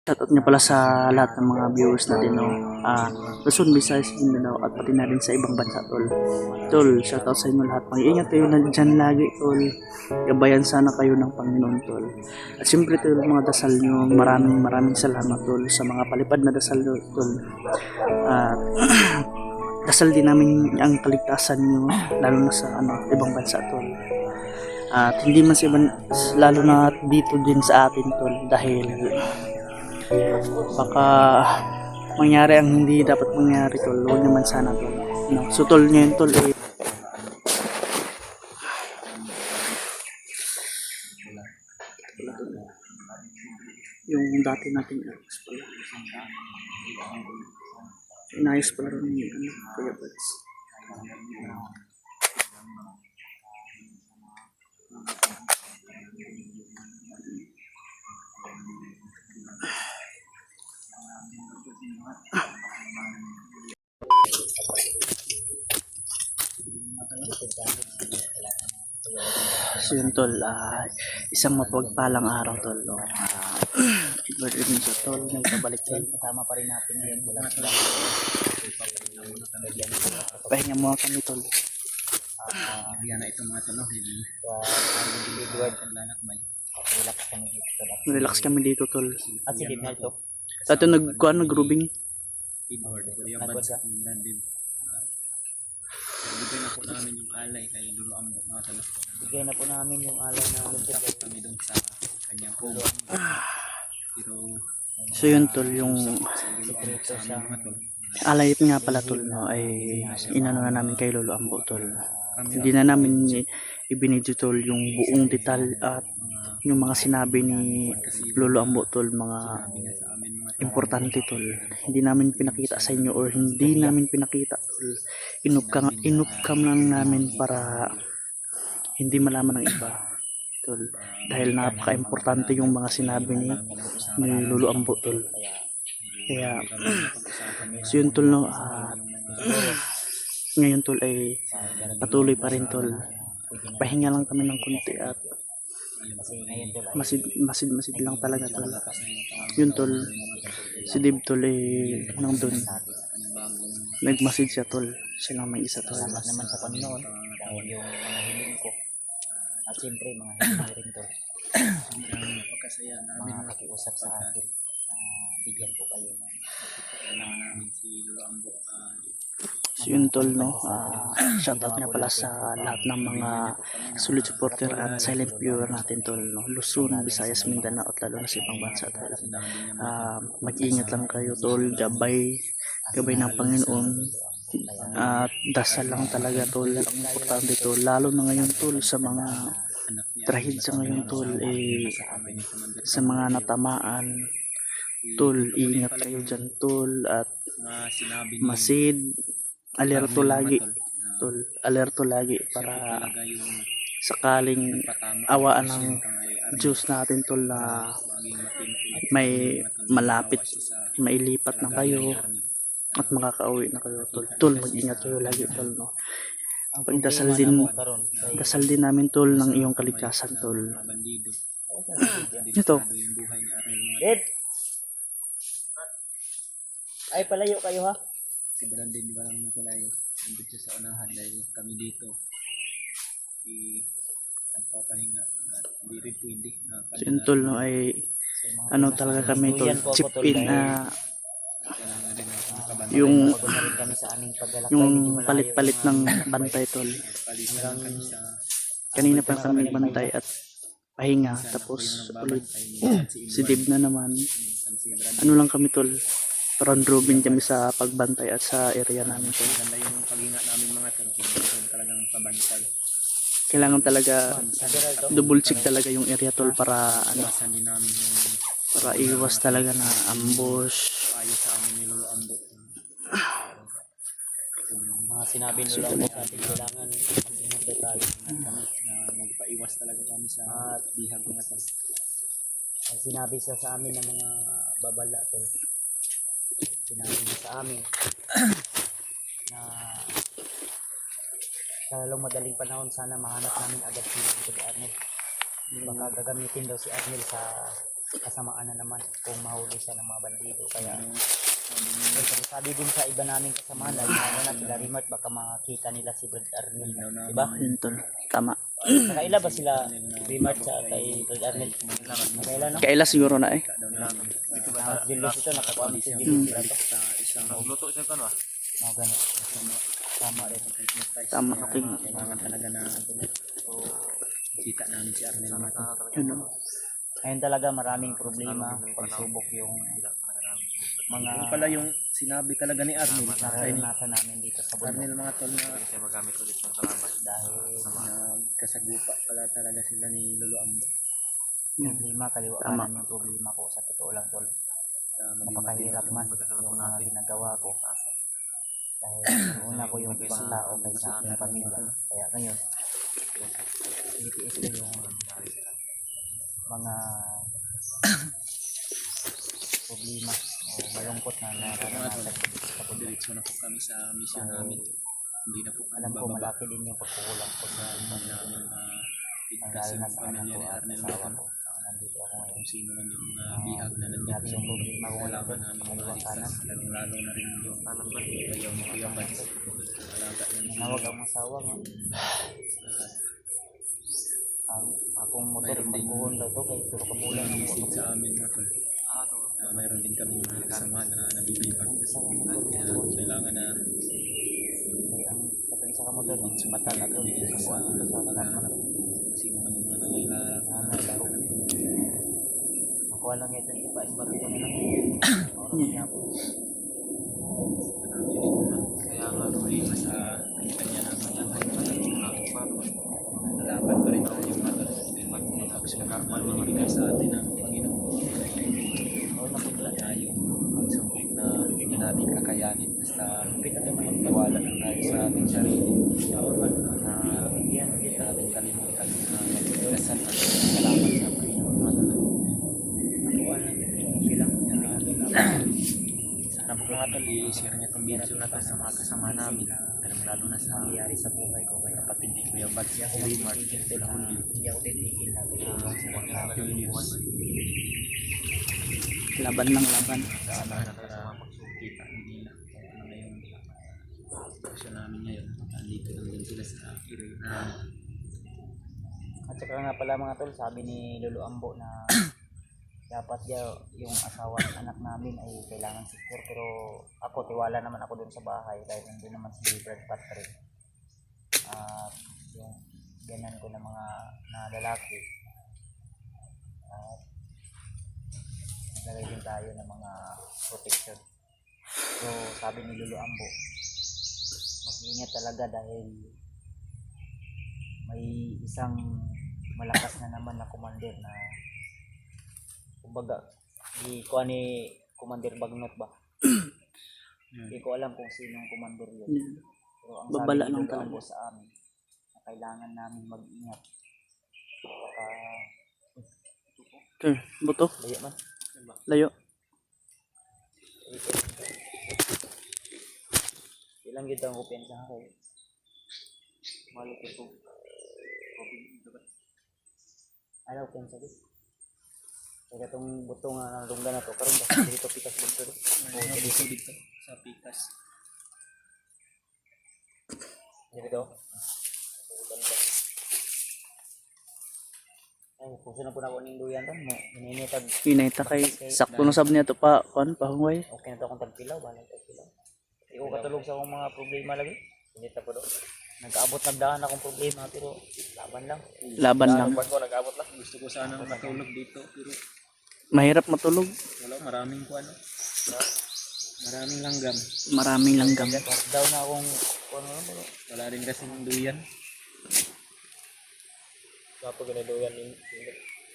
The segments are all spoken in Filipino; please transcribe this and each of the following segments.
Shoutout nga pala sa lahat ng mga viewers natin, no? Luzon, Visayas, Mindanao, at pati na rin sa ibang bansa, tol. Tol, shoutout sa inyo lahat. Mag-iingat kayo na dyan lagi, tol. Gabayan sana kayo ng Panginoon, tol. At siyempre, tol, mga dasal nyo, maraming salamat, tol, sa mga palipad na dasal nyo, tol. At dasal din namin ang kaligtasan nyo, lalo na sa ibang bansa, tol. At hindi man sa ibang, lalo na dito din sa atin, tol, dahil baka mangyari ang hindi dapat mangyari, tol. Huwag naman sana, tol. No? So tol, ngayon, tol, yung dati nating ayos pala, inayos pala rin yung Kuya Buds. So yun, tol, isang mapagpalang araw, tol. Good evening sa tol, nagpabalik, tol. Kasama pa rin natin ngayon. Pahinga mo kami, tol. Yan na itong mga tolo. Relax kami dito, tol. At si Dibnal to. Dati nag-grooving. Bigay na po namin yung alay kay Lolo Ambo, mga tolo. Bigay na po namin yung alay namin. Tapos kami doon sa kanyang home. Pero So yun, tol, yung sikreto sa mga tol. alayit nga pala, tol, no, ay inano na namin kay Lolo Ambo, tol. Hindi na namin ibinidyo, tol, yung buong detal at yung mga sinabi ni Lolo Ambo, tol, mga importante, tol. Hindi namin pinakita sa inyo or hindi namin pinakita, tol. Inupkam lang namin para hindi malaman ng iba, tol. Dahil napaka-importante yung mga sinabi ni Lolo Ambo, tol. Kaya, so yun, tol, no, ngayon, tol, ay patuloy pa rin, tol. Pahinga lang kami ng konti at masid lang talaga, tol. Yun, tol, si Dib, tol, nang dun nagmasid siya, tol. Siya lang may isa, tol. Salamat naman sa Panginoon dahil yung mga hiling ko. At siyempre mga hiling rin to. Pagkasaya namin Mga nakiusap sa akin. Bigyan ko kayo ng namin si Lolo Ambo. So yun, tol, no, shoutout nga pala sa lahat ng mga solid supporter at silent viewer natin, tol, no? Luzon, Visayas, Mindanao at lalo na sa ibang bansa, tol. Mag-ingat lang kayo, tol. Gabay ng Panginoon at dasal lang talaga, tol. Ang importante, tol, lalo na ngayon, tol, sa mga trahid sa ngayon, tol, sa mga natamaan, tol, ingat kayo dyan, tol, at masid, alerto lagi, tol, alerto lagi para sakaling awaan ng Diyos natin, tol, na may malapit, mailipat na kayo at makakauwi na kayo, tol. Tol, mag-ingat kayo lagi, tol, no. Pagdasal din namin, tol, ng iyong kaligtasan, tol. Ito. Dib! Ay, palayo kayo, ha? Si Brandon di ba lang natulayo. Nandun siya sa unahan dahil kami dito. Nagpapahinga. Hindi rin pwede. So yun, tol, no, ay ano talaga kami, tol, chip in, yung Kami sa aming paglalakbay. yung palit-palit ng bantay, tol. Kanina pa kami bantay at pahinga, tapos ulit si Dib na naman. Ano lang kami, tol, round robin kami sa pagbantay at sa area namin, tol. Ganda yung paghinga namin mga tol. Talagang pabantay. Kailangan talaga double check talaga yung area, tol, para Iwasan din namin yung para iwas talaga na ambush. payo sa amin ni Lolo Ambo. Mga sinabi nila sa ating kailangan mag-ingat na tayo. Na magpaiwas talaga kami sa bihag mga tol. Ang sinabi sa amin ng mga babala to. Sinabi niya sa amin na sa lalong madaling panahon sana mahanap namin agad si Arnel. Baka gagamitin daw si Arnel sa kasamaan na naman kung mahuli siya ng mga bandido. Kaya sabi din sa iba naming kasama na na sila Rimart, baka makita nila si Brad Arnel. Diba? Yun tol. Tama. Nakaila ba sila Rimart sa kay Brad Arnel? Nakaila no? Kaila siguro na eh. Jilos ito, nakakuha mo si Jilos sila to. Nagluto siya ka ba? Mga gano'n. Tama rin. Tama. Kailangan talaga na kita namin si Arnel. Yun o. Ngayon talaga maraming problema, pagsubok yung mga Yung pala yung sinabi talaga ni Arnel. naranasan namin dito sa bundok. Arnel mga tol na Dahil nagkasagupa pala talaga sila ni Lolo Ambo. problema, kaliwa kanan yung problema ko. Sa totoo lang tol, napakahirap man yung mga ginagawa ko. Dahil una ko yung ibang tao kaysa aking pamilya. Kaya ngayon, tinitiis ko yung mga problema o malungkot na naranasan ko sa bundok. Diretso na po kami sa mission namin. Hindi na po kami Alam ko bababa. malaki din yung pagkukulang ko sa Hindi namin lalo kasi na yung sa anak pamilya ko ni at Arnel asawa mga ko. Nandito ako ngayon. kung sino man yung mga bihag na nandito Grabe yung problema ko ngayon. kailangan namin Kaliwa kanan. maligtas. Lalo na rin yung ayaw mo kuya Mads. Alaga yan. Nanawag ang masawa nga. Akong motor, Mayroon din pagkuhon daw to kay puro kabulan ng message sa amin mga tol. Mayroon din kami mga kasama na nabibibag. isa ka motor. Kailangan na Ang katong isa ka motor, ang mata na to dito sa kuwan dito sa kasama. sino man yung mga nangailangan ng tulong. Nakuha lang ito, ipa-isbag ko na lang. Oras niya ako. Kaya nga problema sa kanya na nalaban pa rin ako yung mga tapos nagkakaroon ng bigay sa atin ng Panginoon. Oo, naputla. Tayo magsungkit na hindi natin kakayanin basta magtiwala lang tayo sa ating sarili na hindi natin kalimutan na magdasal at salamat sa Panginoon. Nakuha lang bilang sana po mga tol, i-share niya itong video na to sa mga kasama namin, lalo na sa nangyayari sa buhay ko kay kapatid ni Kuya Bads, si Rimart, sila Julio. Hindi ako titigil na tulong sa mga tao. Laban lang laban. Sana para kita nila ano na yung gusto namin ngayon. Nandito lang din sila sa area namin. At saka nga pala mga tol, sabi ni Lolo Ambo na dapat yung asawa at anak namin ay kailangan secure, pero ako tiwala naman ako dun sa bahay dahil nandun naman si Brad Patrick at yung ganan ko ng mga na lalaki at naglagay din tayo ng mga protection. So sabi ni Lolo Ambo, mag-ingat talaga dahil may isang malakas na naman na commander na kumbaga kuha ni Commander Bagnot ba? Hindi ko alam kung sinong commander yun. Pero ang Babala sabi lang ni Lolo talaga. Ambo sa amin na kailangan namin mag-ingat. Baka Okay, buto. layo man. Layo. Ilang gid ang kumpiyansa ko. Malupit ko. Ayaw kumpiyansa ko. Kaya itong buto nga ng lungga na to, karoon ba? Dito pitas buto rin. Dito sa Pitas. Dito. Ay, kung sino po na ko ning duyan ron, hininitag. Hinayta kay sakto na sab niya to pa kon pahungay. Okay na to akong tagpilaw, balang tagpilaw. Di ko katulog sa akong mga problema lagi. Hinita ko do. Nag-aabot nagdaan akong problema, pero laban lang. Laban lang. Ko nag-abot lang. Gusto ko sana matulog dito pero Mahirap matulog. wala, maraming maraming langgam. Maraming langgam. Part down na akong ano mo. Wala rin kasing duyan. Gapo ginaduyan ni.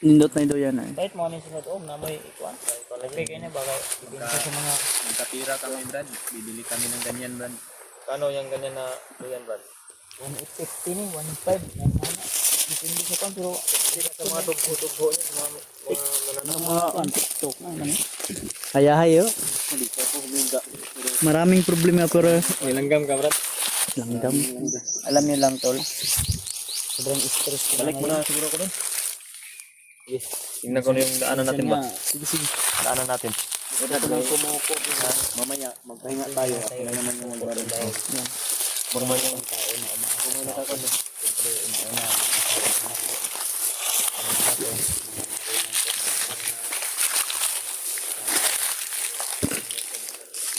Nindot na ito yan eh. Kahit mo ni sunod na may ikuan. Palagi kayo na baka ibinta sa mga Nagkapira kami, Brad. Bibili kami ng ganyan, Brad. Kano yung ganyan na duyan, Brad? 150 ni 1.5 na sana. Hindi sa kan pero Sa mga tugpo-tugpo niya, sa mga Mga TikTok na ano. Hayahay yo. hindi ko ako huminga. Maraming problema pero May langgam ka, Brad? langgam. alam niyo lang tol. Sobrang stress ko Balik mo ngayon. na siguro ko doon. Yes. Tingnan ko na yung daanan natin ba? Sige, sige. Daanan natin. Ito lang kumuko. Mamaya, magpahinga tayo. Ako na naman yung magbarin. Yan. Normal yung tao na umaasa. normal na kako. Siyempre, una-una,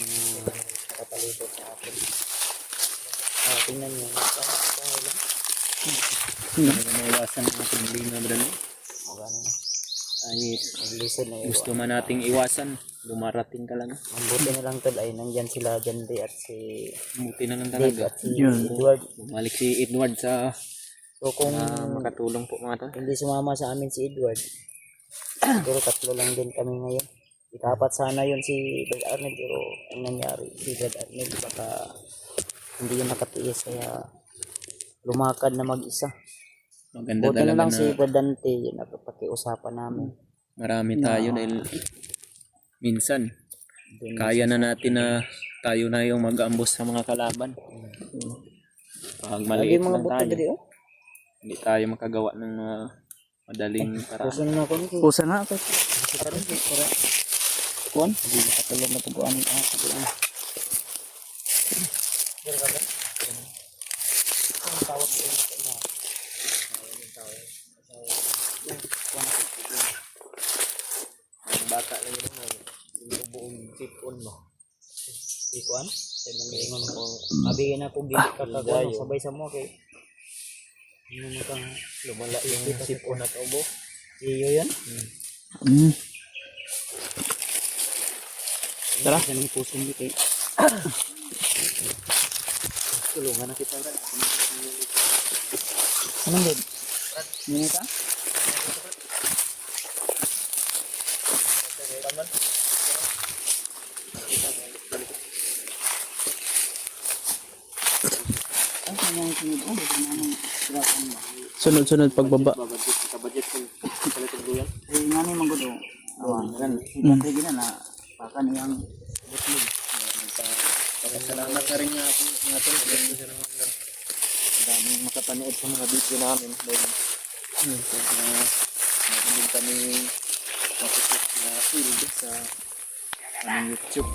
nakapalibot sa atin. Tingnan nyo, bahay lang. Maiwasan ang ating lima, brother. Magano na. Kahit Maglisod na gusto man nating iwasan, dumarating ka lang. Ang buti na lang tol ay nandyan sila John Ray at si Buti na lang Dave talaga. at si Yun. Edward. Bumalik si Edward sa So kung makatulong po mga tol. hindi sumama sa amin si Edward, siguro 3 lang din kami ngayon. Ikapat sana yun si Brad Arnel pero ang nangyari si Brad Arnel baka hindi yun nakatiis kaya lumakad na mag-isa. Maganda Buti na talaga lang na si Brad Dante yun napapakiusapan namin. marami tayo dahil minsan Dun- kaya na natin na tayo na yung mag-ambos sa mga kalaban. Pag Lagi maliit mga lang buto tayo, diri oh. hindi tayo makagawa ng madaling paraan. Puso na ako nito. Pusa na ito. Kuan, hindi nakatulog na tuguan ang ako. Ang bata lang yun naman, yung buong sipon mo. Ikuan, sa nang ingon ko. Abigin ako dili ka kagano sabay sa mo kay. Ano mo kang Lumala yung sipon at ubo. iyo yan? Mm. Tara, sa nang puso ni kay. Tulungan na kita rin. Anong gid? Mini ka? Ang kanyang sunod oh, hindi naman sirapan mo. Sunod-sunod pagbaba. Kabadget kung palitin ko yan. Eh, nga ni manggudo. Awan, kan. Mm. Sige na na. Pakan iyang butlog. Salamat na rin nga ako nga tol. Daming makapanood sa mga video namin. Dahil meron din kami matutok na field sa aming YouTube.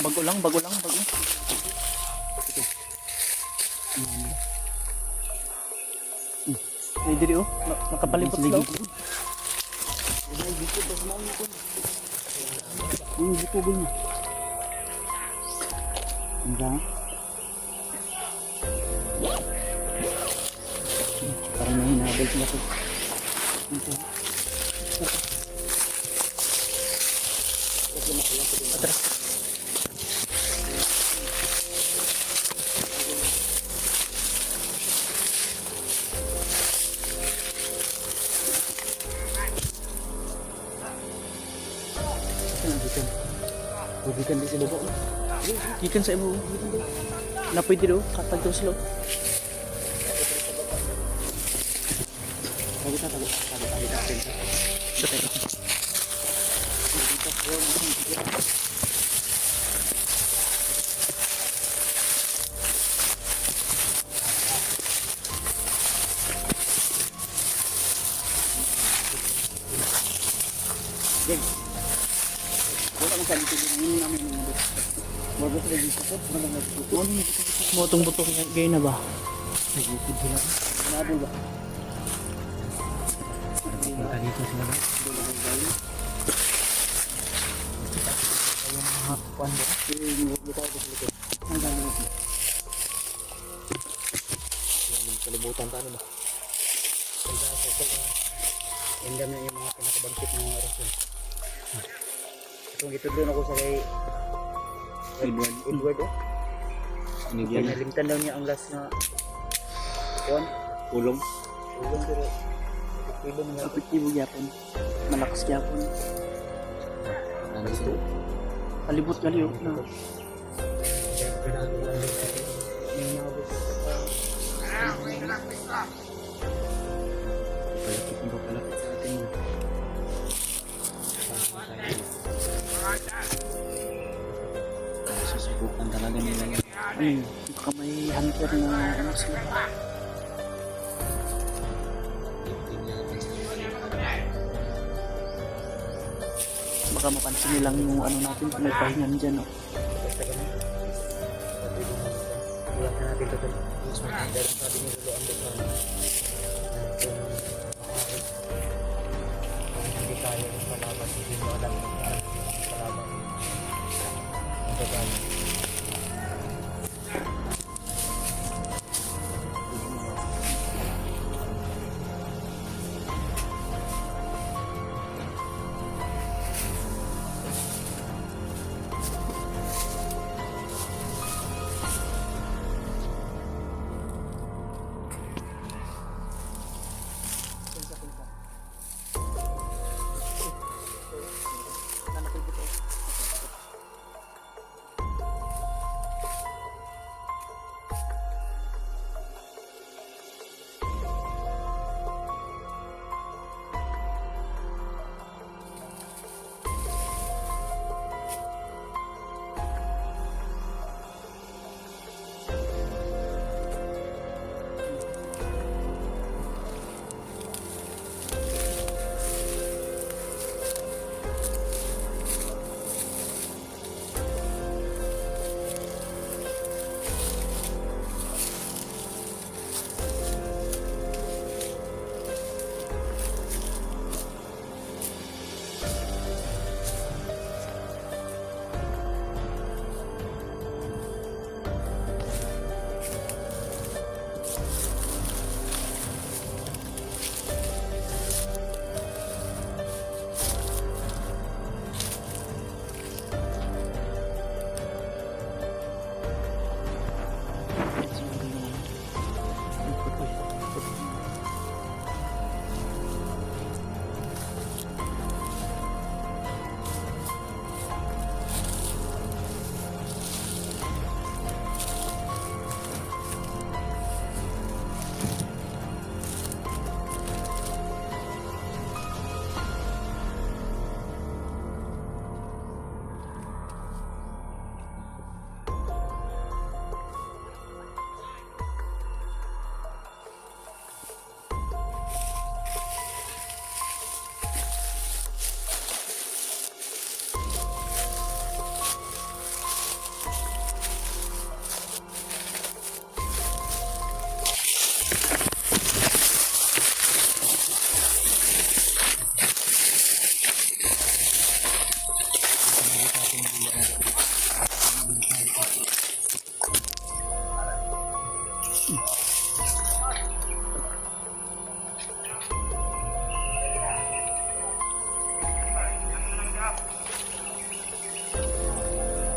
Bago lang, bago. Ay, diri oh. Makapalipot sila oh. Yung dito din. Anda. Parang may hinabol sila ko. Gikan di sa baba. Gikan sa ibo. Napoy diri oh. Katag daw sila. Motong butok gay na ba? Kalibutan pa ano ba? Endam na yung mga pinakabangkit ng mga oras yun. Itong ito doon ako sa kay Edward oh. Sinigyan na Nalimtan daw niya ang last na kuwan. ulong. Ulong pero epektibo niya. Epektibo gyapon. Malakas gyapon. Ano gusto? Palibot gali oh. No. Palapit mo palapit sa atin. Susubukan talaga nila yan. Baka may hunter na ano sila. Baka mapansin nilang yung ano natin kung may pahingan dyan, no? Basta ganun. Iyak na natin ito. Mas maganda rin sabi ni Lolo ang bukan. Hindi kaya yung palaban. Hindi mo alam yung palaban. Ang gagawin.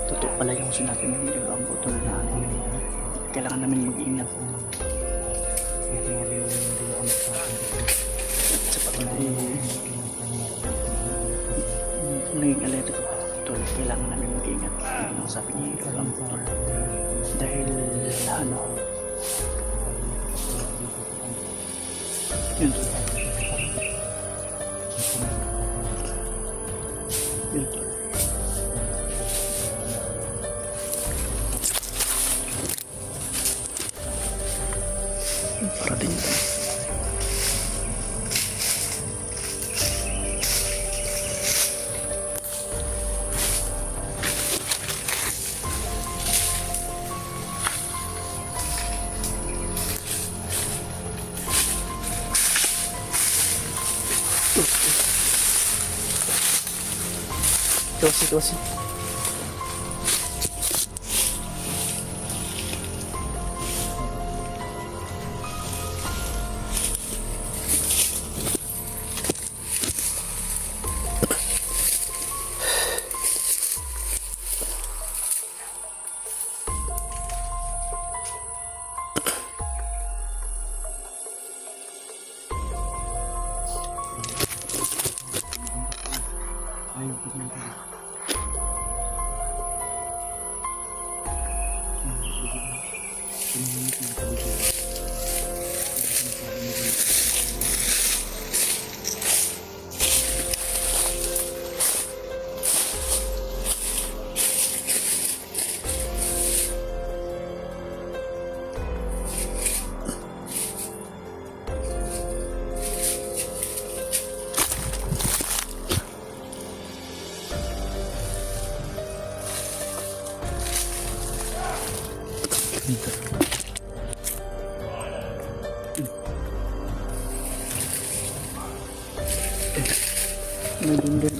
Totoo pala yung sinabi ng Lolo ang butol na ano, kailangan namin mag-ingat. Sa patuloy, naging alerto ko tol, kailangan namin mag-ingat. Yung sabi ni Lolo ang butol. Dahil ano, yun tol. Yun tol. Parating ito. Tuwasi. May din.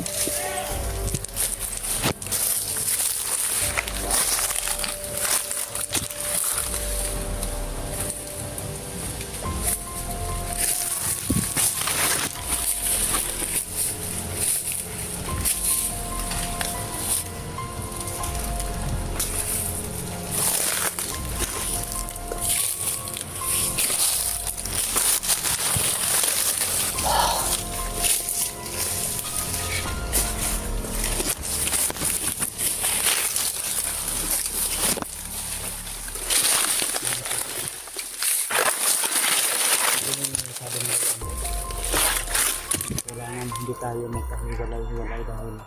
Kailangan hindi tayo magkahiwalay-hiwalay dahil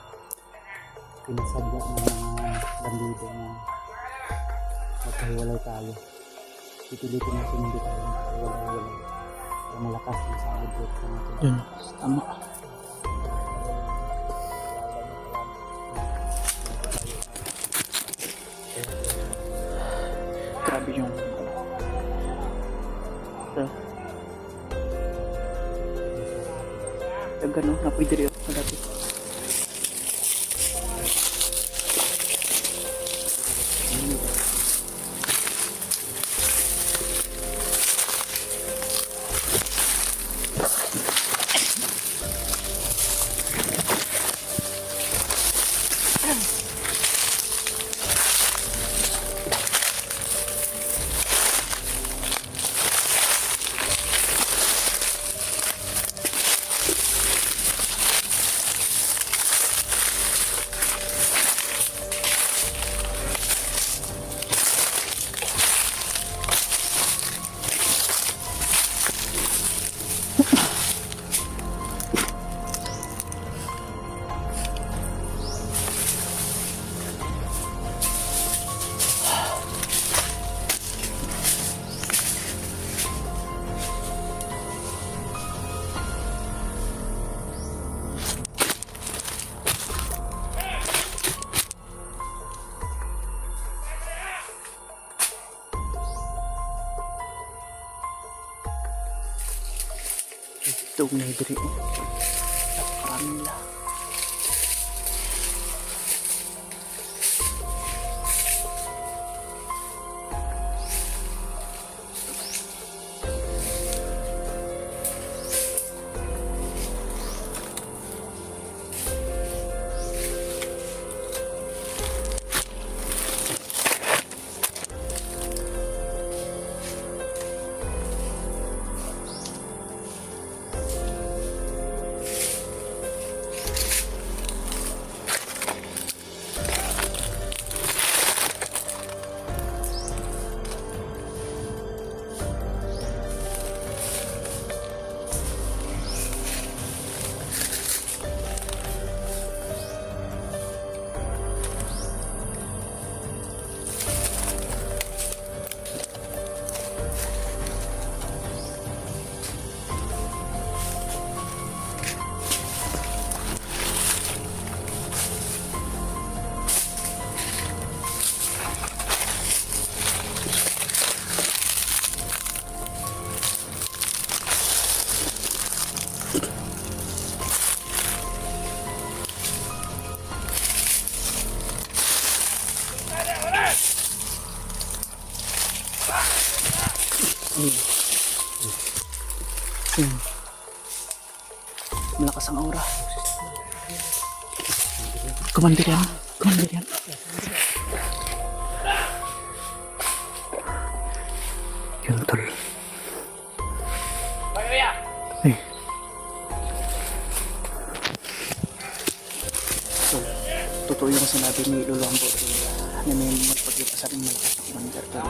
pinasadya ng mga bandido na magkahiwalay tayo. Pipilitin natin hindi tayo magkahiwalay-hiwalay para malakas ang sahod sa natin. Yun, tama. Grabe yung gano'n na pwede rin ako dati. Itong na diri. Ramla. Malakas ang aura. Commander yan. Commander yan. Yun tol. Eh. So, totoo yung sinabi ni Lolo Ambo na may magpagkita sa akin malakas na commander tol.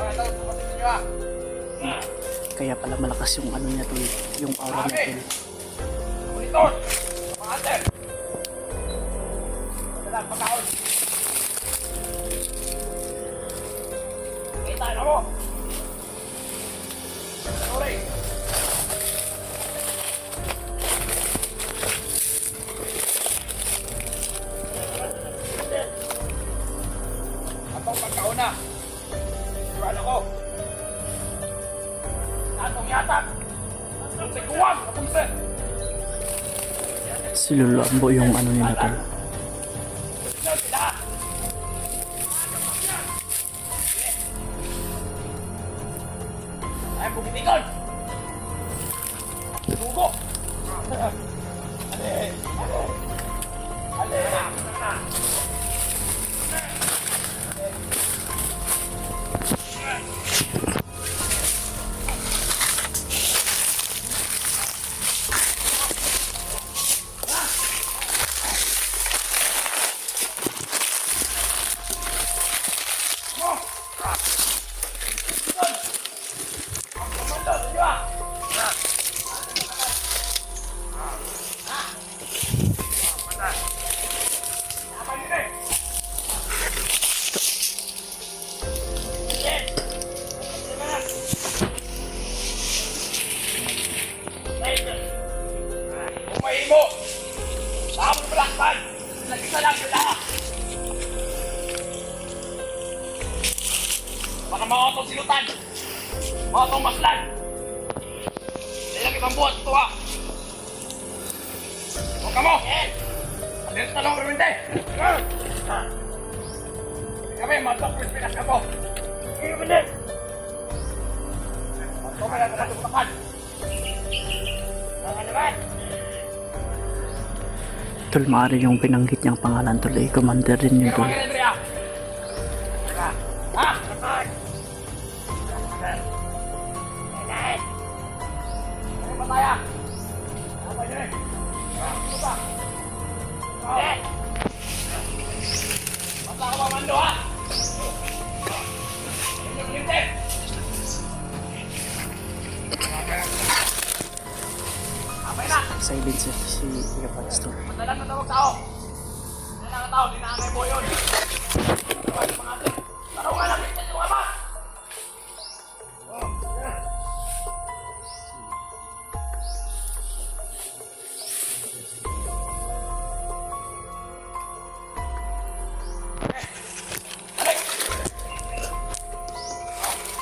Kaya pala malakas yung ano niya tol, yung aura niya tol. Atong pagkauna, iwan ako. Atong yatak, atong sikuwang, atong set. Si Lolo Ambo yung ano nila tol. Ay, bukitigon! Dugo! Umahimo! Saan mo balakpan? Nagkita lang sila! Baka makakotong silutan! Makakotong maslan! Ilang ibang buhat ito ha! Huwag ka mo! Alis na lang ruminde! Kami, matok yung pinas ka po! Hindi mo din! Matok ka lang sa matutakan! Mga naman! Tol, maaari yung pinanggit niyang pangalan tol ay commander din yun tol. Silent si Kuya Pats tol. Madalang na tawag tao! Madalang na tao, dinangay mo yun! Taraw nga lang, ito ka ba?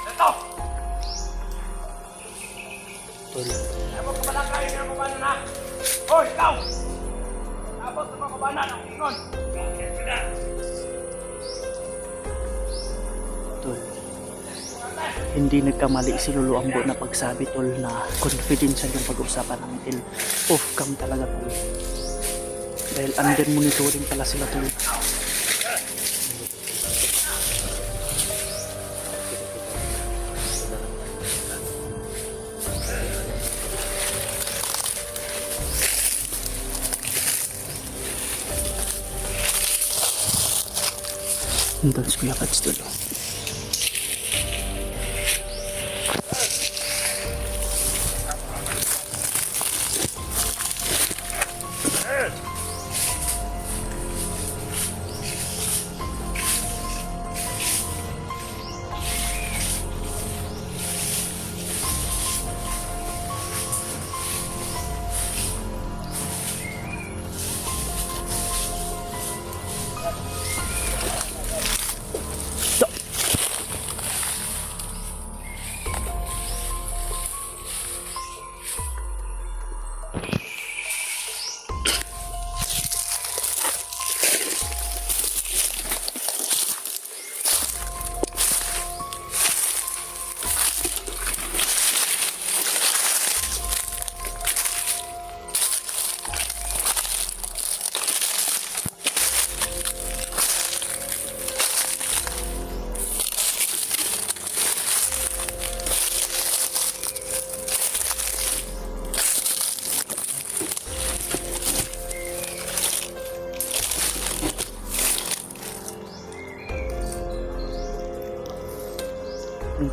Ito! Ayaw mo kabalang kayo ng kumano na! Hoy, ikaw! Tapos sa mga kabanan ang ingon! Tol, hindi nagkamali si Lolo Ambo na pagsabi tol na confidential yung pag-uusapan ng till off cam talaga tol. Dahil under monitoring pala sila tol. Nandun si Kuya Pats tol.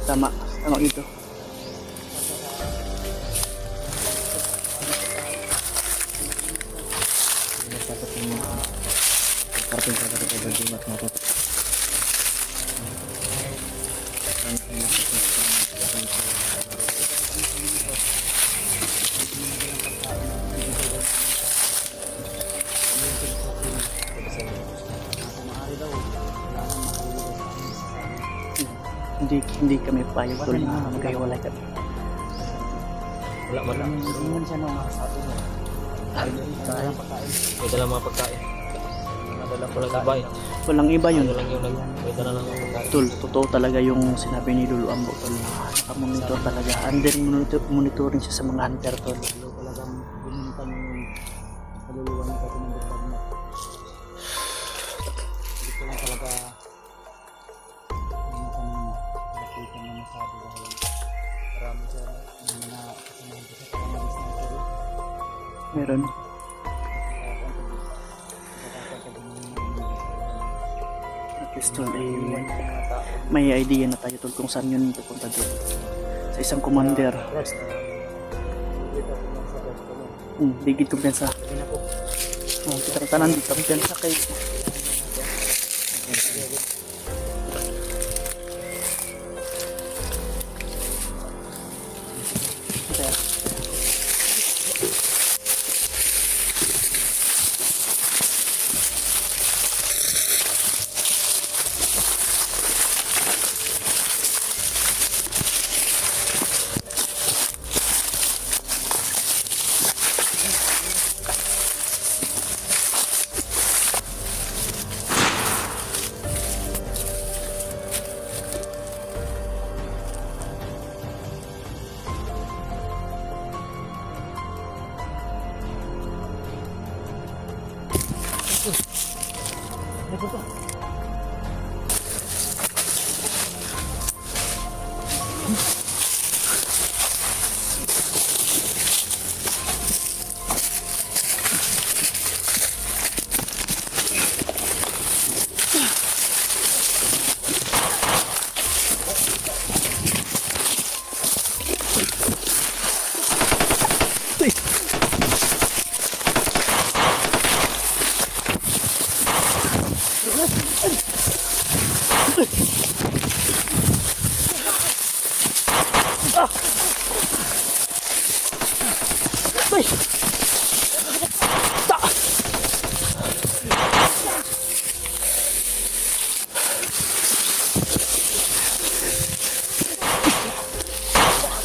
Tama, tama ito. Hindi kami payag tol na magkaiwalay kami. Wala. Hindi man siya nung sabi mo. May dalang mga pagkain. Walang iba eh. Walang iba yun. Lang yung may dala ng mga pagkain. Tol, totoo talaga yung sinabi ni Lolo Ambo tol na nakamonitor talaga. Under monitoring siya sa mga hunter tol. Lalo talagang binuntan yung kaluluwa niya kasi ng bukbag na. Hindi ko lang talaga ano kanina. Nakita na masyado dahil marami siya ng mga kasamahan ko sa paramagis ng kiri. Meron. At least tol, may idea na tayo tol kung saan yun pupunta tol. Sa isang commander. Bigit kumpensa. Kita tanan dito kumpensa kay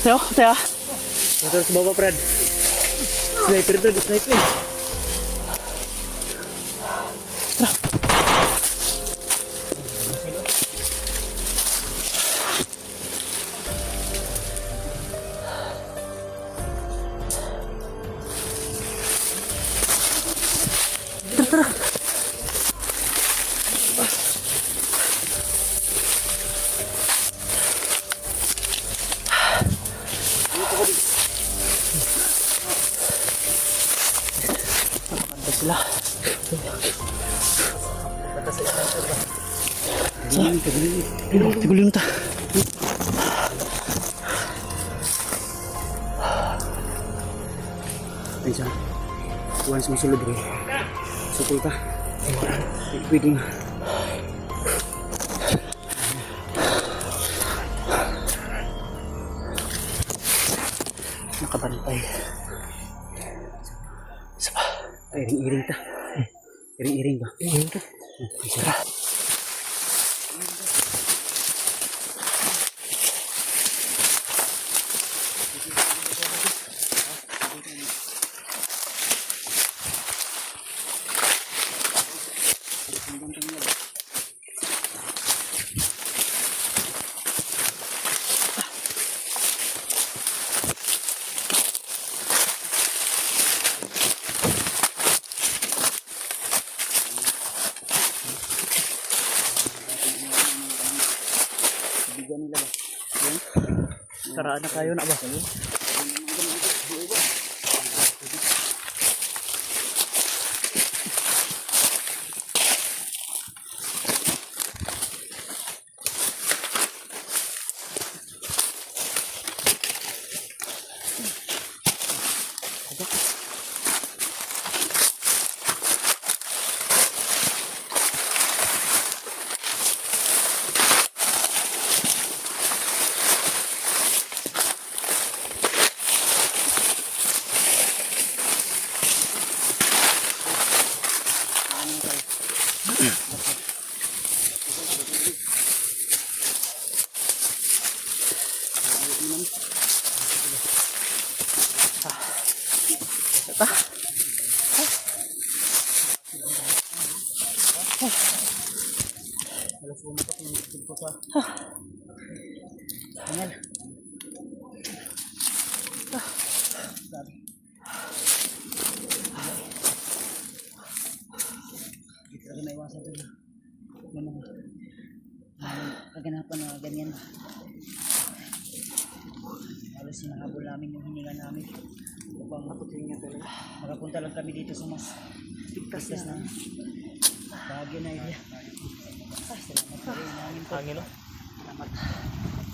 Teo, Teo. Motor sa baba, Brad. Sniper to, sniper. Ito sila. Tigulim ta. Bisa. Tuan sumusulod rin. Sukul ka. Pwede nga. Nakabantay. Isa pa. Iring-iring ta. Iring-iring ba? Iring ta. Tara. Karaan na kayo na ba? Alas bumatok yung dibdib ko sa kanal. Sabi. Hindi talaga naiwasan ito. Yung mga kaganapan na ganyan. Halos sinahabol namin yung hininga namin. Upang makapunta lang kami dito sa mas ligtas na Baguio na area. Salamat po rin namin po. Hangin, no? Salamat.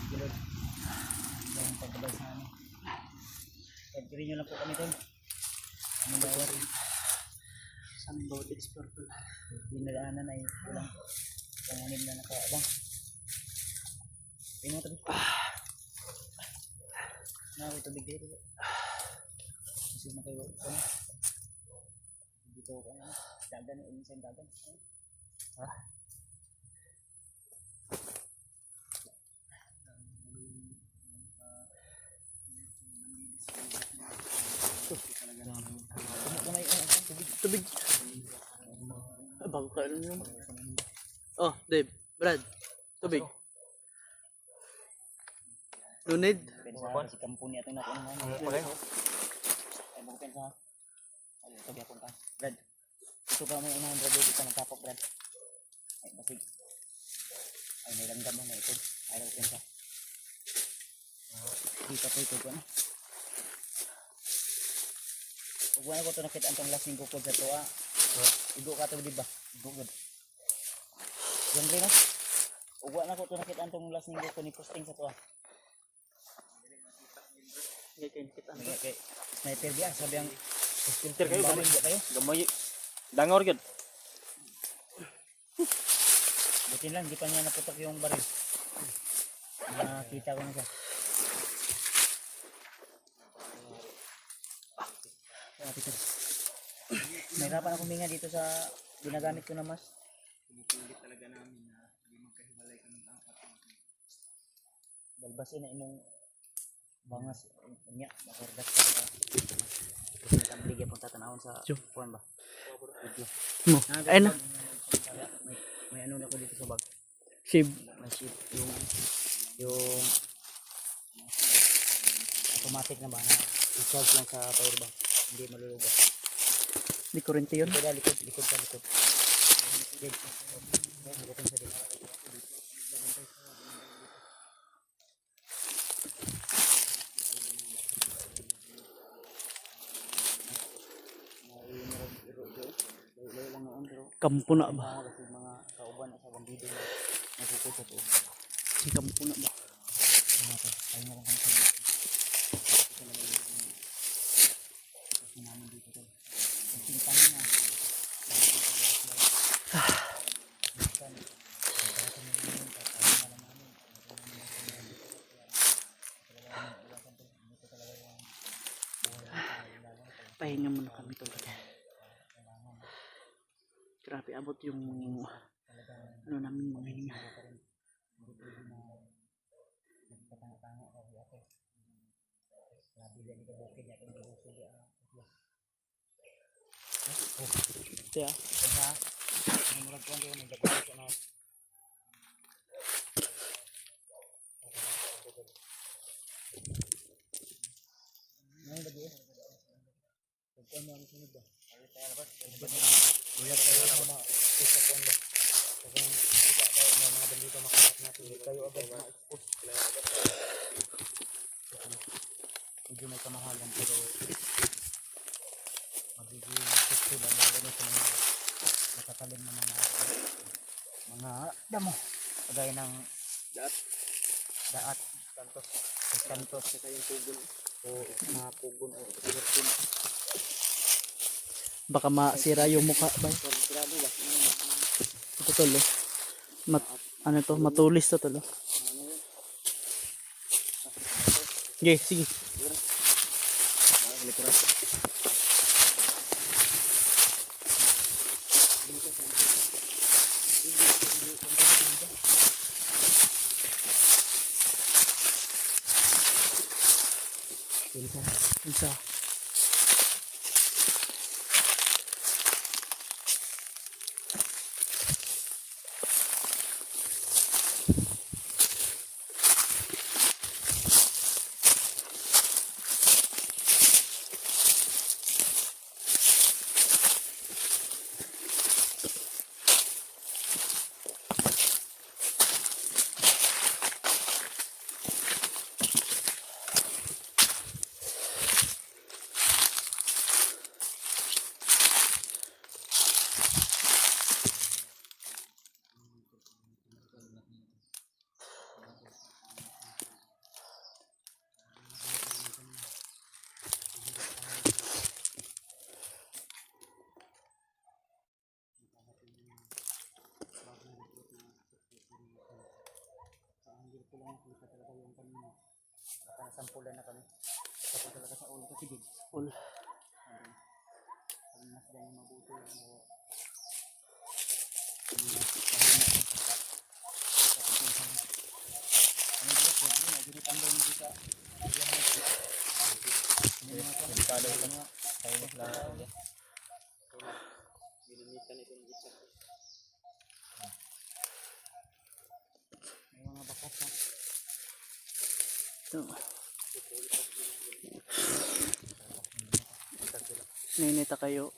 Gilod. Ang pagkabay sa amin. Pagkirin nyo lang po kami doon. Anong bawat Saan bawat explore ko lang. dinadaanan ay walang panganib na nakaabang. Pino tabi. Nakaway tubig dito. Kasi na kayo. Dito ko ano. Dagan. Minsan dagan. Tubig. Bago ka yun. Oh, Dave. Brad. Tubig. Lunid. Pensa si kampuni atong nakuha na. Okay. Ay mo pensa. Ay tabi akong ka. Brad. Ito ka may unahan Brad dito ka nagtapok Brad. Ay basig. Ay may langgam na ito. Ay mo pensa. Dito po ito ano. Ug wala ko to nakita antong lasing gukod sa tuwa. Igo ka to di ba? Igo gud. Yan rin no. Ug wala ko to nakita antong lasing gukod ni posting sa tuwa. Okay. Sniper dia sabi ang Filter kayo, gamay. Gamay kayo. Gamay. Dangor yun. Buti lang di pa niya naputok yung baril. Nakita ko na siya. Nahirapan ako huminga dito sa ginagamit ko na mas. Pinipilit talaga namin na hindi magkahiwalay kami ng apat. Balbasin na imong bangas niya makargas ka sa ang bigyan pong tatanawon sa kuwan ba video Mo. Ay na. may ano na ko dito sa bag Shib. may ship yung automatic na ba na i-charge lang sa power bank hindi malulubat Di kurente yun. likod sa likod dead bukutin sa dead Kampo na ba? kasi mga kauban sa bandido na nagkukutot po. Si kampo na ba? Ay na lang kami sa dito. Ito na lang yung kasi namin dito to. Kung sintahin na. Pahinga muna kami tulad. Grabe abot yung ano namin mga hininga. Kaya medyo may kamahalan pero magiging successful lalo na sa mga nakatalim na mga damo kagaya ng daat kantos saka yung kugon o mga kugon o kurtin baka masira yung mukha ba? sigurado ba Ito tulo. Ano to? Matulis to tulo. Sige, sige. Isa. lang nakita talaga yung kanina. Baka nasampulan na kami. Tapos talaga sa ulo kasi Jid. Ul. Pag mas dahil mabuti yung Ano ba? Pwede na. Ginitang daw hindi ka. Delikado ito. Tahimik lang ako dyan. ginamitan itong isa. May mga bakas na. Ito. Ninita kayo.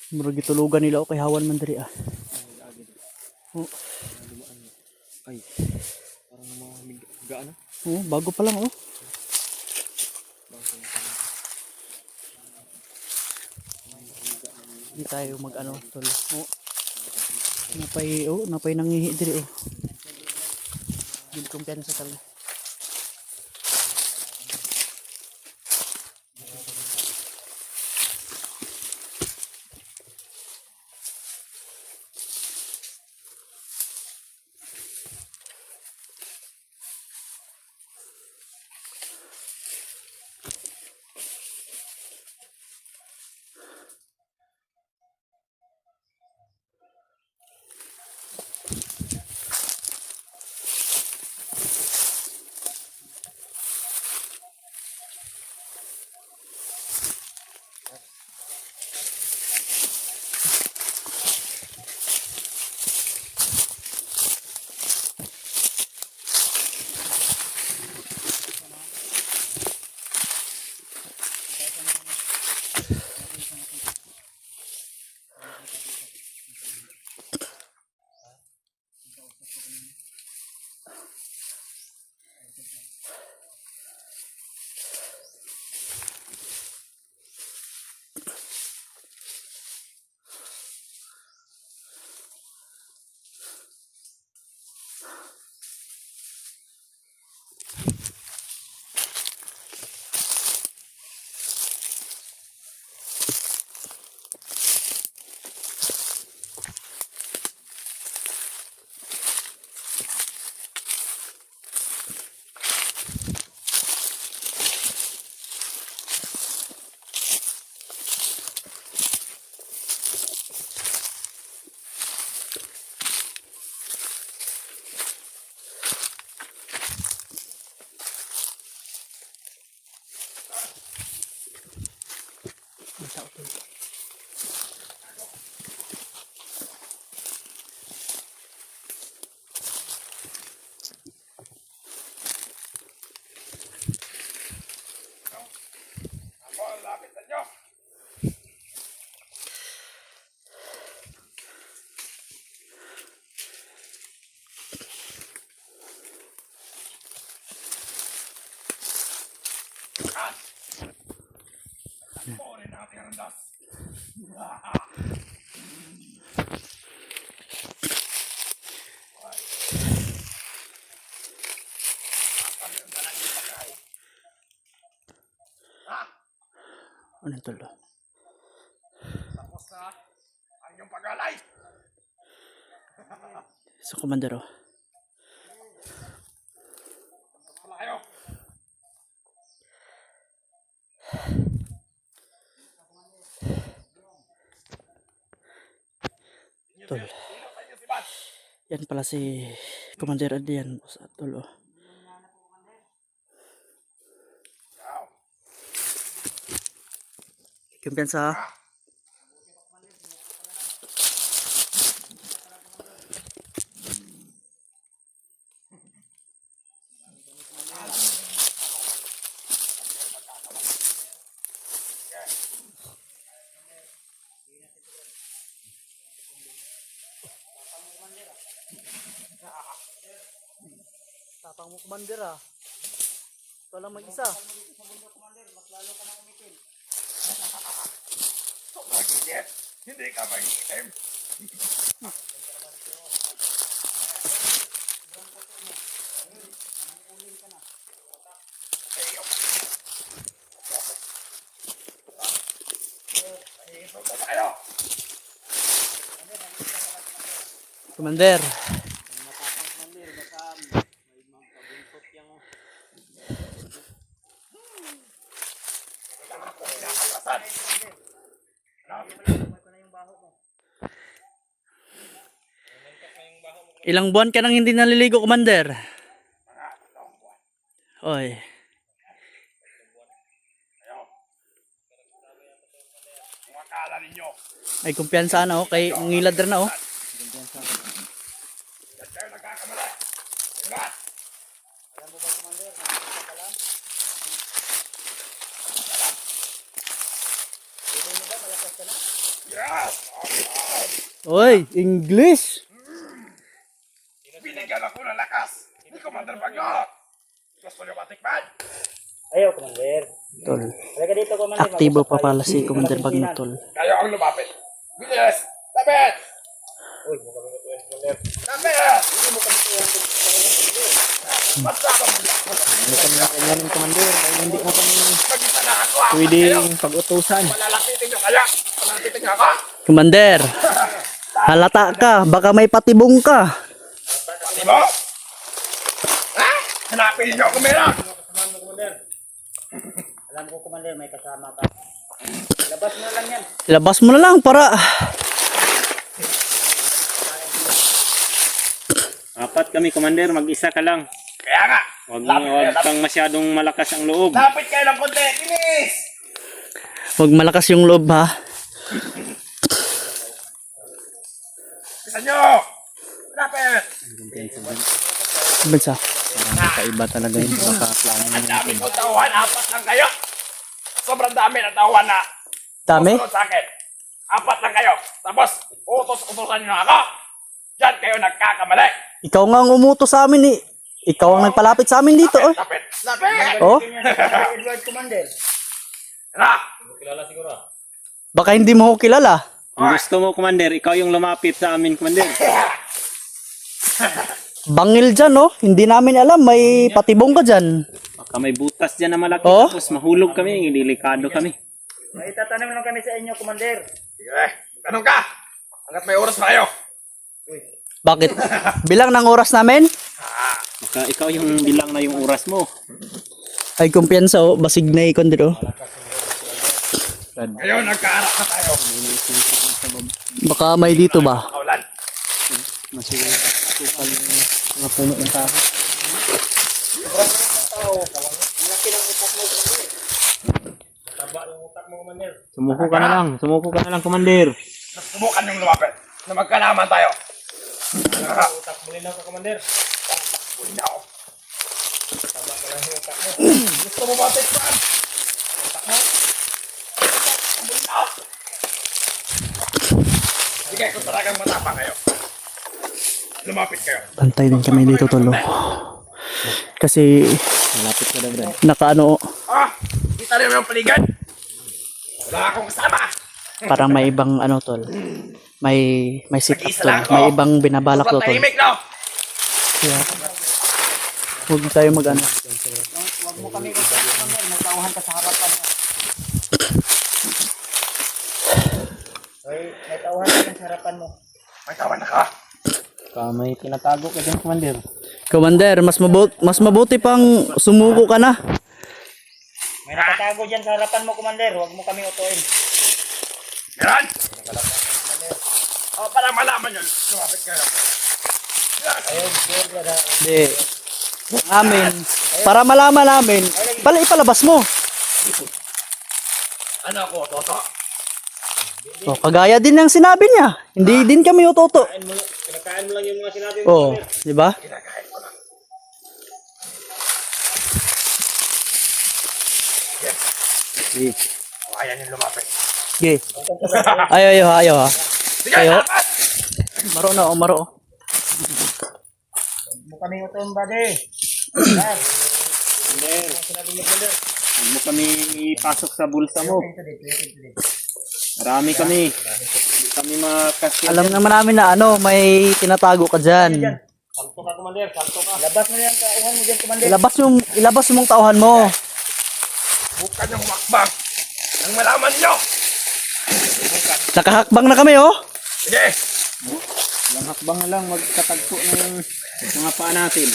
Murag gitulugan nila o kay hawan man diri ah. Oh, Ay, parang mga higaan na. oh, bago pa lang oh. Hindi tayo mag-ano tol. Oh. Napay nangihi diri oh. Hindi kumpiyansa talaga. Ang tao tol. Ako ang lapit sa inyo. Pore natin ang das. Anong tol? Oh? Tapos na ang iyong pag-alay. Sa komandero. Wala kayo. Tol. Sino sa inyo si Bats? Yan pala si Commander Adrian boss at tol oh. Ikaw. Kumpiyansa ha? Tapang mo, Commander ah. Ikaw lang mag-isa. Mag-init. Hindi ka mag-itim. Commander. Ilang buwan ka nang hindi naliligo, Commander? Oy. Kung akala ninyo, Ay kumpiyansa na oh, kay ngilad rin na oh. yan kayo nagkakamali. Diba? Yes! Oy, English. Binigyan ako ng lakas. Hindi ko Bagot. Gusto nyo matikman? Ayaw, Commander. Tol. Halika dito, Commander. Aktibo pa pala si Commander Bagno, tol. Kayo ang lumapit. Bilis! Lapit! Uy, mukha mo ito, Commander. Lapit! Hindi mo kami tuyan kung Masama mo lang. Hindi kami ganyan, Commander. Dahil hindi mo kami Mag-isa na ako. Kayo. pwedeng pag-utusan. Malalapitin nyo kaya. Malalapitin nyo ako. Commander. Halata ka, baka may patibong ka. Pati mo? Ha? Hanapin nyo ako meron. Alam ko, Commander, may kasama ka. Labas mo lang yan. Labas mo na lang para Apat kami, Commander. Mag-isa ka lang. Kaya nga. Huwag kang masyadong malakas ang loob. Lapit kayo ng konti. Bilis! huwag malakas yung loob ha. Isa nyo. Lapit. Bansa. Kaiba talaga yung nakaplano Ang natin. dami ko tauhan. Apat lang kayo. Sobrang dami ng tauhan na. Dami? Susunod sa akin. Apat lang kayo. Tapos, utos-utosan nyo ako. Diyan kayo nagkakamali. Ikaw nga ang umutos sa amin eh. Ikaw ang nagpalapit sa amin dito oh. Lapit. Lapit! Oh, Edward, Commander. Ano? baka hindi mo ko kilala. Kung gusto mo, Commander, ikaw yung lumapit sa amin, Commander. Bangil dyan oh. Hindi namin alam may patibong ka dyan. Baka may butas dyan na malaki. Oh? Tapos mahulog kami, delikado kami. May tatanong lang kami sa inyo, Commander. Sige. Tanong ka. Hanggat may oras pa kayo. Bakit? Bilang ng oras namin? Baka ikaw yung bilang na yung oras mo. Ay kumpiyansa oh. Basig na ikon dito. Ngayon, nagkaharap na tayo. Baka may dito ba? Kaulan. Masukal yung mga puno ng kahoy. Sumuko ka na lang, Commander. Subukan yung lumapit. Na magkalaman tayo. Utak mo lang ka, Commander. Uy na ako. Gusto mo ba tikman? Utak mo? Uy na ako. Sige, kung talagang matapang kayo. Lumapit kayo. Bantay din kami dito tolo. Kasi Malapit ka daw, Brad. nakaano Ah! Kita rin mo yung paligid. Wala akong kasama. parang may ibang ano tol. May sit up Mag-isa tol. lang ako. May ibang binabalak daw Sobrang tol. tahimik, no? Kaya huwag tayo mag-ano. Huwag mo kami usap, Commander. May tauhan ka sa harapan mo. May tauhan ka sa harapan mo. May tawan na ka. Baka may tinatago ka dyan, Commander. Commander, mas mabuti pang sumuko ka na. May nakatago dyan sa harapan mo, Commander. Huwag mo kami utuin. Yan! Oh, para malaman yun. Lumapit kayo. Yan! Hindi. Amin. Para malaman namin, pala ipalabas mo. Ano ako, Toto? Oh, kagaya din ng sinabi niya. Hindi din kami utoto. Kinakain mo lang yung mga sinabi mo, Oh, di ba? Kinakain ko lang. Commander. Oh, ayan yung lumapit. Sige. Ayaw ha. Sige, Ayo. dapat! Maro na, maro. Huwag mo kami utuin, buddy. Huwag mo kami ipasok sa bulsa mo. Marami kami. Hindi kami makasya. Alam naman namin na ano, may tinatago ka dyan. Salto ka, Commander. Salto ka. Labas mo yan, kauhan mo dyan, Commander. Ilabas yung mong tauhan mo. Bukan yung makbang. Nang malaman niyo. Nakahakbang na kami, oh. Sige. Ilang hakbang na lang magkatagpo ng mga paa natin.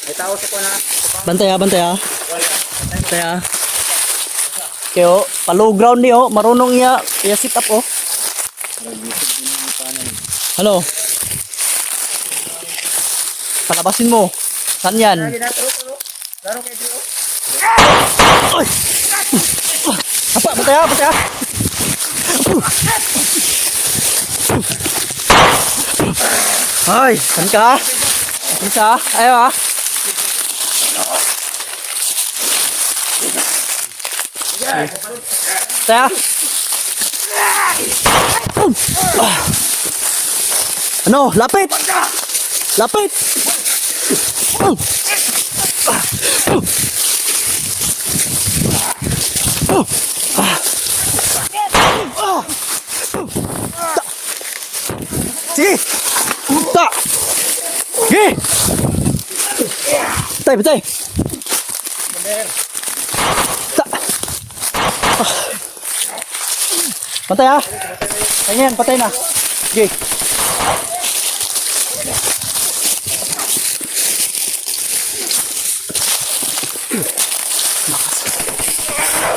May tao sa ko na. Bantay ha, bantay ha. Bantay ha. Kaya, pa-low ground ni, oh. Marunong iya sit up, oh. Hello. Palabasin mo. Saan yan? Lagi na, turo. Laro kayo dito. Apa, bantay ha, bantay ha. Ay, saan ka? Saan ka? Ayaw ha. Bantay ha. Ano? Lapit! Lapit! Sige! Ta! Sige! Patay, patay! Ta! Patay ha! Ayan, patay na. Sige.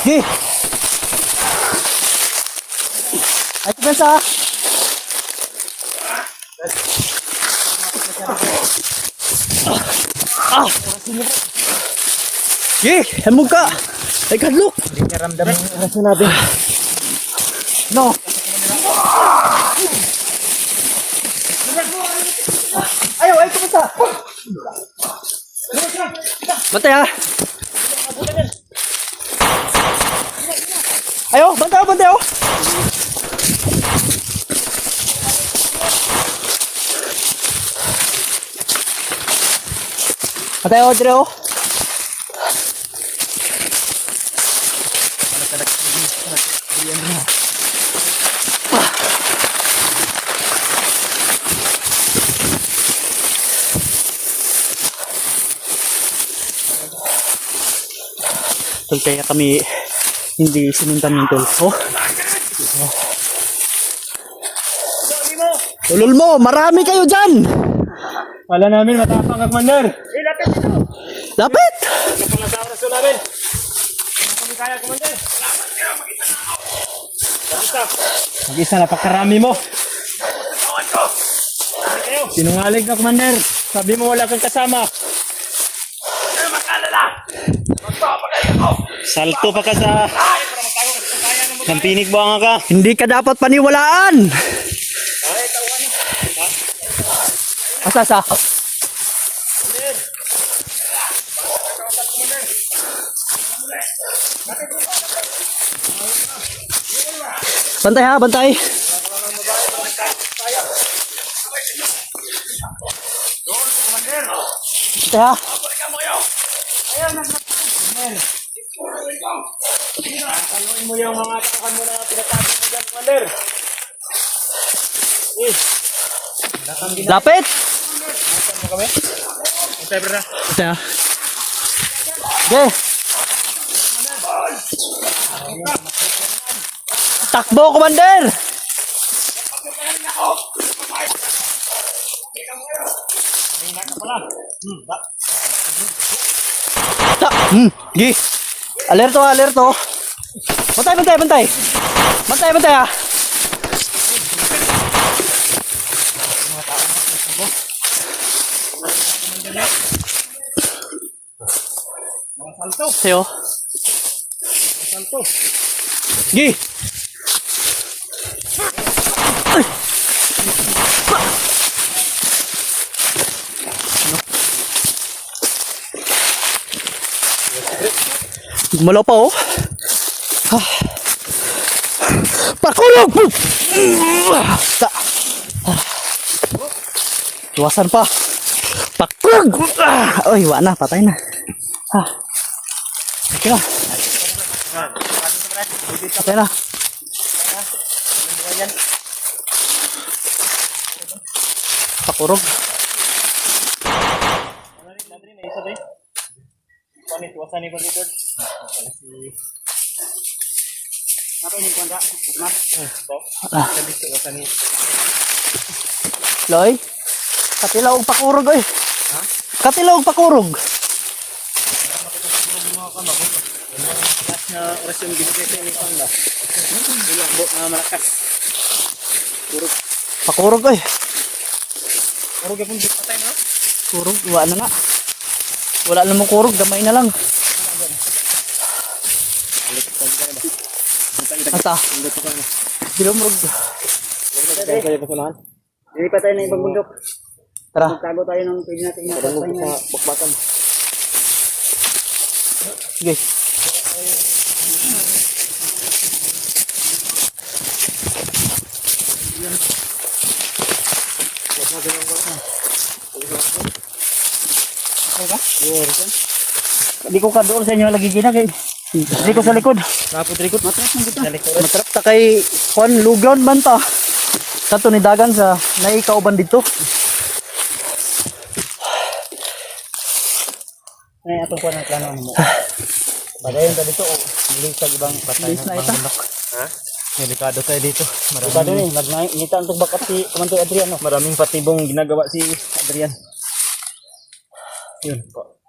Sige! Ay, tigas ha! Sige! Hamog ka! Ay, kadlok! Hindi niya ramdam yung oras na natin. No! Ayaw, ay, kumusta? Bantay ha! Ayaw, bantay ha, bantay ha! Bantay ha, dire ha! Tol, kaya kami hindi sinundan yung tol ko. Tulol mo, marami kayo dyan! Wala namin matapang ka, Commander. Lapit! Kapag nasa oras namin. Ano kami kaya, Commander? Mag-isa, napakarami mo. Tawan ko. Hindi kayo. Sinungaling ka, Commander. Sabi mo wala kang kasama. Ano mag-alala? Magpapagaling ako. Salto pa ka sa Ay, para magtago kasi kaya na mo. Sampinig buanga ka. Hindi ka dapat paniwalaan! Ay, tawan niyo. Asa, asa? Bantay ha, bantay! Bantay ha! Taluin mo yung mga takan mo na pinatago mo dyan, Commander. Lapit! Okay, bro. Bantay ha! Okay! Takbo, Commander! Gi! Alerto, alerto! Bantay, bantay, bantay! Bantay, bantay ha! Sa'yo. Gi! Ay! Gumalaw pa oh. Ah. Pakulog! Ta. Ah. Iwasan pa. Pakrog! Oy, wala na, patay na. Ha. Okay na. Okay na. Pakurog. Loy, katilaw og pakurog oy. Ha? Katilaw og pakurog. Na orasyon binigay sa inyo pang Luloambo na malakas. Pakurog oy. Puro gapon di patay na. Kurog, wala na. Wala namang kurog, gamay na lang. Ata. Bilumrog. Hindi pa tayo na ibang bundok. Tara. Magtago tayo ng pwede natin makapagpahin na. Bakbakan. Sige. Hindi ko ka doon sa inyo lagi gina kay. Hindi ko sa likod. Napod rikot. Matras ng kita. Matrap ta kay Juan Lugaon banta. Kato ni dagan sa naikauban dito. Ay, atong kuha ng plano mo. Padayon ta dito. Bilis sa ibang patay Bilis na ng ita. bundok. Ha? Delikado tayo dito. Bukado ni, nagngita ang backup si Commander Adriano. Maraming patibong ginagawa si Adrian. Yun.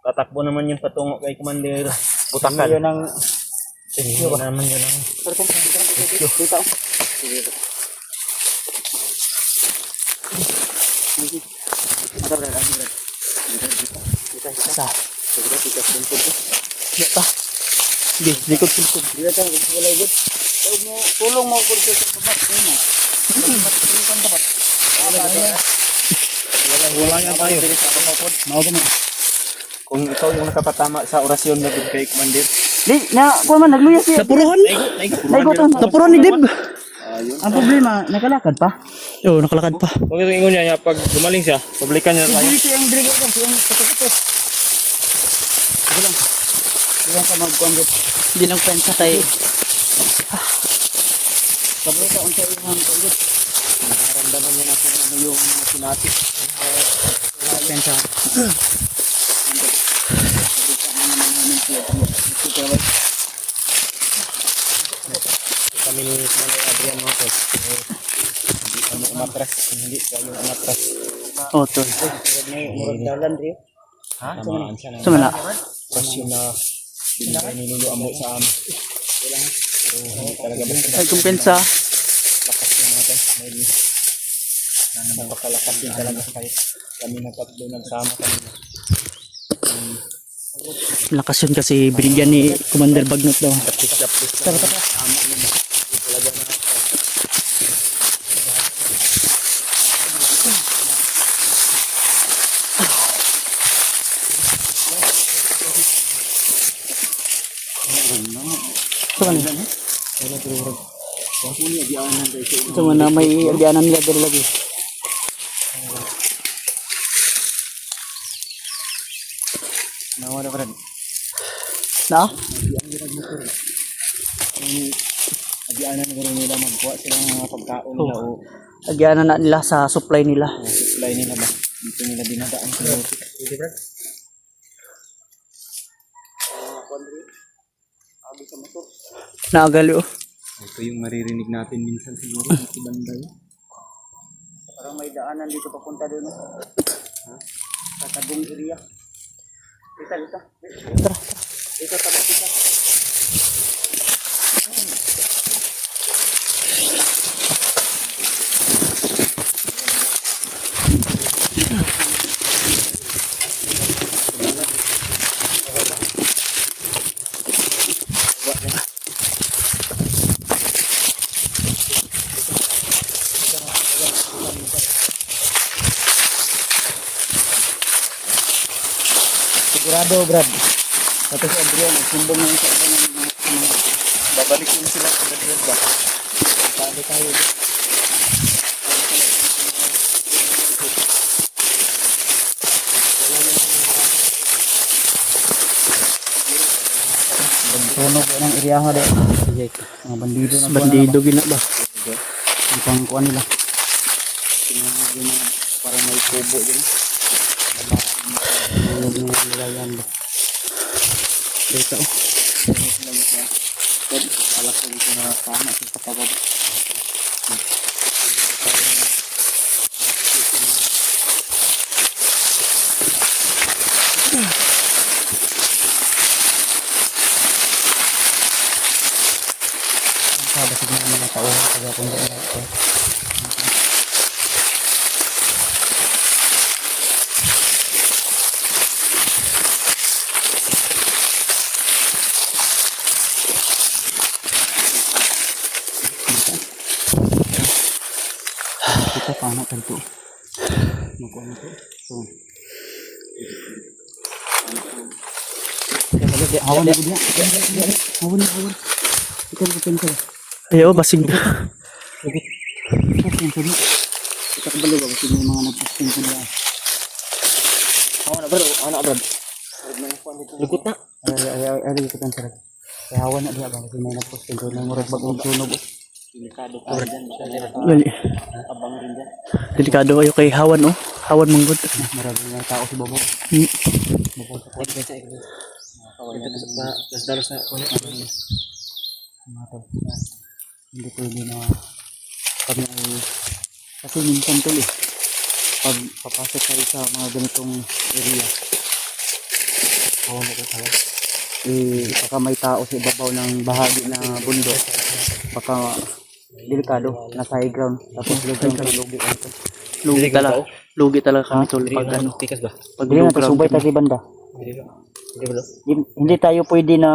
Tatakbo naman yung patungo kay Commander Butakan. Yun ang Yun naman yun ang dito. Sa. Dito. Sige, likod-likod. Dito tayo wala gud. Tulong mo ko sa baba mo. wala nga tayo. Mao gani. Kung ikaw yung nakapatama sa orasyon na good kay Commander. Di na ko man nagluyas siya. Napuruhan. Naigotan. Napuruhan ni Dib. Ang problema, nakalakad pa. Oo, nakalakad pa. Kung ito ingon niya, pag gumaling siya, publikan niya tayo. Dito yung drigo ko, yung puto-puto. Sige lang. Sige lang ka mag-convert. Hindi lang pensa kay Kabro ka, unsa yung convert. Nakaramdaman niya na kung ano yung mathematics. pensa. Kami ni Commander Adrian Montes. Hindi kami umatras. Hindi kayo umatras. Oh, tol. Murag dalan, Rio. Ha? Tamaan siya ng Sumala. orasyon na binigay ni Luloambo sa amin. So, hindi talaga basta Ay, kung pensa. lakas yung natin. May napakalakas din talaga kahit kami na tatlo nagsama kanina. Lakas yun kasi binigyan ni Commander Bagnot daw. Tapos tama yun. Hindi talaga na Ito ka nila. Ito mo na may agyanan nila dali lagi. nawala pa rin. Na? Adianan na rin nila magkuha sila ng mga pagkaon nila o Agyanan na nila sa supply nila. supply nila ba. Dito nila dinadaan sa loob. Naagali oh. Ito yung maririnig natin minsan siguro sa banda yun. Parang may daanan dito papunta doon. Sa tabong area. Dito. Dito tabong kita. Sigurado, Brad. Ito si Adrian, nagsumbong na yung sa iba ng mga kasama. Babalik yun sila sa Madrid ba? Sabi tayo. Tunog ng iriyaha de. Mga bandido na Bandido gina ba? Ang pangkuan nila. Sinunog yung mga parang may kubo din. Sinunog yung mga nilayan ba. Dito oh. Alak ko dito na tama sa kapababa. Sabi sa mga tao kaya kung doon ito. Kita paano kanto. Makuha nito. So. Hawan na dia. Hawan na hawan. Ito ko pensel. Ayo, basig na. Sige. Pensel. Kita kembali ba kasi may mga nagpusting ko diyan. Hawan na bro, ana bro. Likot na. Ay ko pensel. Kaya hawan na dia ba kasi may nagpusting ko nang murag bagong sunog. Delikado pa dyan. Gali. Abang rin dyan. Delikado kayo kay Hawan oh. Hawan manggod. Maraming mga tao si Bobo. Hmm. Bobo sa kod. Tapos dalos na ako Mga tol. Hindi pwede na kami ay kasi minsan tol pag papasok kayo sa mga ganitong area baka may tao sa ibabaw ng bahagi na bundok baka delikado nasa high ground tapos low ground ka lugi Lugi talaga. Lugi talaga kami tol pag ano. tikas ba? Pag hindi low na ground subay kami. tayo banda Hindi ba? hindi tayo pwede na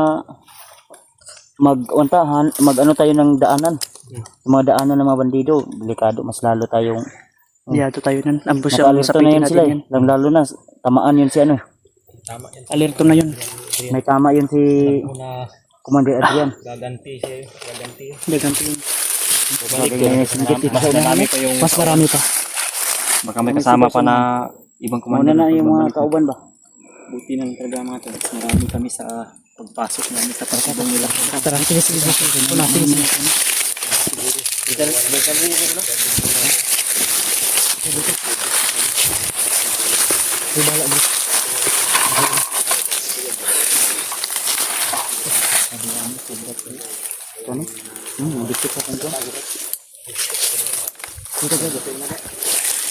mag ano tayo ng daanan yung mga daanan ng mga bandido delikado mas lalo tayong Diyato tayo nan. Ambush ang naka-alerto na sapitin yun sila natin yan. lalo na tamaan yun si ano Tama yan. Alerto na yun. may tama yun si Una Commander Adrian gaganti siya. Gaganti. Daganto yun. Mas marami pa yung Mas marami pa. baka may kasama pa na ibang Muna komando. na yung mga kauban ba? Buti ng talaga mga tol. Marami kami sa pagpasok namin sa partidong nila. Tara, sige, sige. Una, sige, sige. Ano? Dikit pa kanto.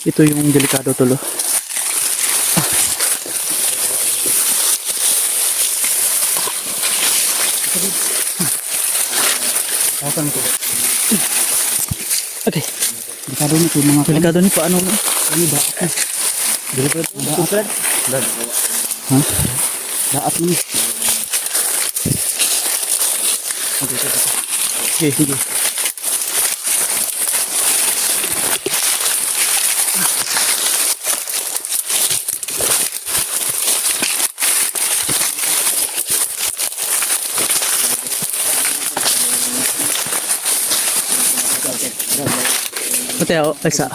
Ito yung delikado tulo. Awakan ko. Okay. Delikado nito yung mga Delikado ni paano no? ano daat na. Delikado. Daat. Ha? Daat mo ni. Sige, sige. Mateo, isa.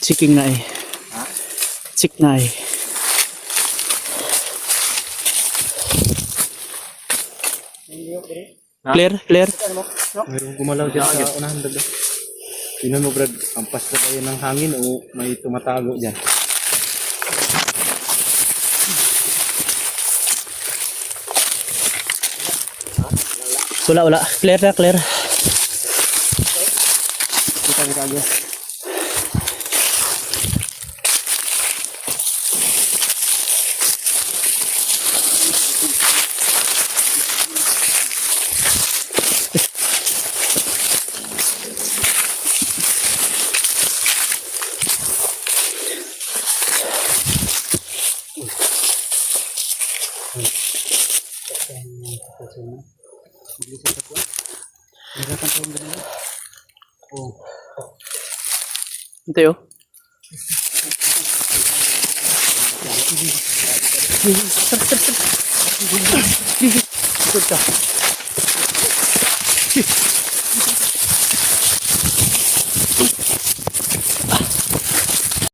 Chiking na eh. Chik na eh. Clear? Clear? Mayroong gumalaw dyan sa unahan daga. Tingnan mo Brad, ampas na tayo ng hangin o may tumatago dyan. Wala, wala. Clear na, clear. Kita agad. Ito yun. Sir, sir, sir. Ikot ka.